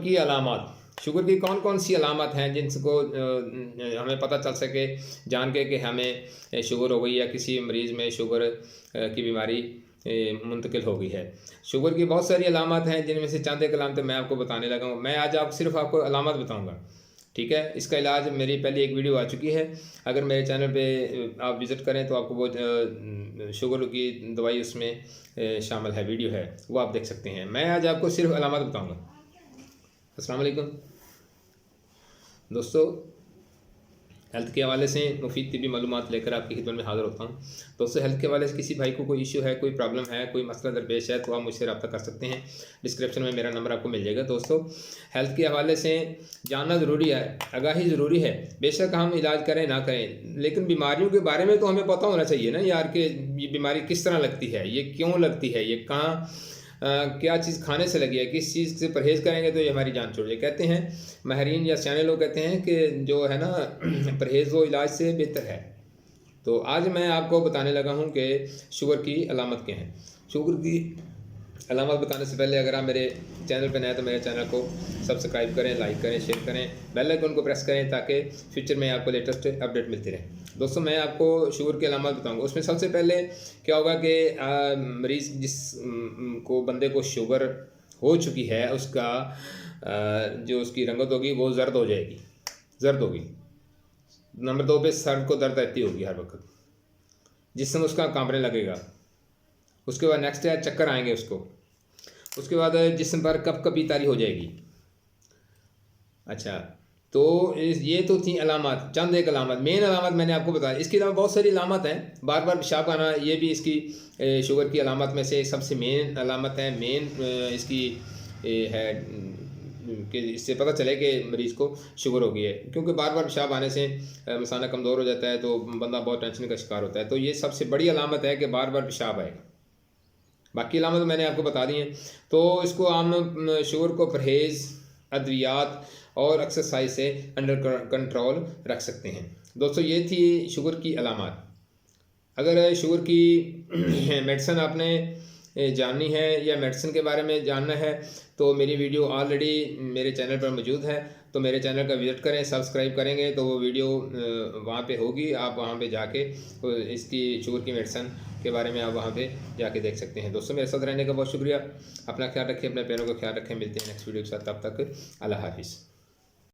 की अलामत, शुगर की कौन कौन सी अलामत हैं जिनको हमें पता चल सके जान के कि हमें शुगर हो गई या किसी मरीज़ में शुगर की बीमारी मुंतकिल हो गई है। शुगर की बहुत सारी अलामत हैं जिनमें से चंद एक अलामतें मैं आपको बताने लगा हूँ। मैं आज सिर्फ आपको अलामत बताऊँगा, ठीक है। इसका इलाज मेरी पहले एक वीडियो आ चुकी है, अगर मेरे चैनल पे आप विज़िट करें तो आपको वो शुगर की दवाई उसमें शामिल है, वीडियो है, वो आप देख सकते हैं। मैं आज आपको सिर्फ अलामत बताऊँगा। अस्सलाम वालेकुम दोस्तों, हेल्थ के हवाले से मुफीद तिब्बी मालूमात लेकर आपकी खिदमत में हाज़िर होता हूँ। दोस्तों, हेल्थ के हवाले से किसी भाई को कोई इशू है, कोई प्रॉब्लम है, कोई मसला दरपेश है तो आप मुझसे रब्ता कर सकते हैं। डिस्क्रिप्शन में मेरा नंबर आपको मिल जाएगा। दोस्तों, हेल्थ के हवाले से जानना ज़रूरी है, आगाही ज़रूरी है। बेशक हम इलाज करें ना करें, लेकिन बीमारियों के बारे में तो हमें पता होना चाहिए ना यार, कि ये बीमारी किस तरह लगती है, ये क्यों लगती है, ये कहाँ क्या चीज़ खाने से लगी है, किस चीज़ से परहेज़ करेंगे तो ये हमारी जान छोड़ जाए। कहते हैं माहिरीन या सियाने लोग कहते हैं कि जो है ना परहेज़ वो इलाज से बेहतर है। तो आज मैं आपको बताने लगा हूँ कि शुगर की अलामत क्या हैं। शुगर की अलामत बताने से पहले अगर आप मेरे चैनल पर नए हैं तो मेरे चैनल को सब्सक्राइब करें, लाइक करें, शेयर करें, बेल आइकन को प्रेस करें ताकि फ्यूचर में आपको लेटेस्ट अपडेट मिलती रहे। दोस्तों, मैं आपको शुगर की अलामत बताऊंगा। उसमें सबसे पहले क्या होगा कि मरीज़ को बंदे को शुगर हो चुकी है, उसका जो उसकी रंगत होगी वो जर्द हो जाएगी, जर्द होगी। नंबर 2 पे सर को दर्द रहती होगी हर वक्त, जिसम उसका कांपने लगेगा। उसके बाद नेक्स्ट है चक्कर आएंगे उसको। उसके बाद जिस्म पर कपकपी तारी हो जाएगी। अच्छा, तो ये तो थी अलामत, चंद एक अलामत, मेन अलामत मैंने आपको बताया। इसके अलावा बहुत सारी अलामत हैं, बार बार पेशाब आना, ये भी इसकी शुगर की अलामत में से सबसे मेन अलामत है। मेन इसकी है कि इससे पता चले कि मरीज़ को शुगर हो गई है, क्योंकि बार बार पेशाब आने से मसाना कमज़ोर हो जाता है तो बंदा बहुत टेंशन का शिकार होता है। तो ये सबसे बड़ी अलामत है कि बार बार पेशाब आएगा। बाकी अलामत मैंने आपको बता दी हैं। तो इसको हम शुगर को परहेज़, अद्वियात और एक्सरसाइज से अंडर कंट्रोल रख सकते हैं। दोस्तों, ये थी शुगर की अलामत। अगर शुगर की मेडिसिन आपने जाननी है या मेडिसिन के बारे में जानना है तो मेरी वीडियो ऑलरेडी मेरे चैनल पर मौजूद है, तो मेरे चैनल का विज़िट करें, सब्सक्राइब करेंगे तो वो वीडियो वहाँ पे होगी। आप वहाँ पे जाके इसकी शुगर की मेडिसिन के बारे में आप वहाँ पे जाके देख सकते हैं। दोस्तों, मेरे साथ रहने का बहुत शुक्रिया। अपना ख्याल रखें, अपने पैरों का ख्याल रखें। मिलते हैं नेक्स्ट वीडियो के साथ, तब तक अल्लाह हाफिज़।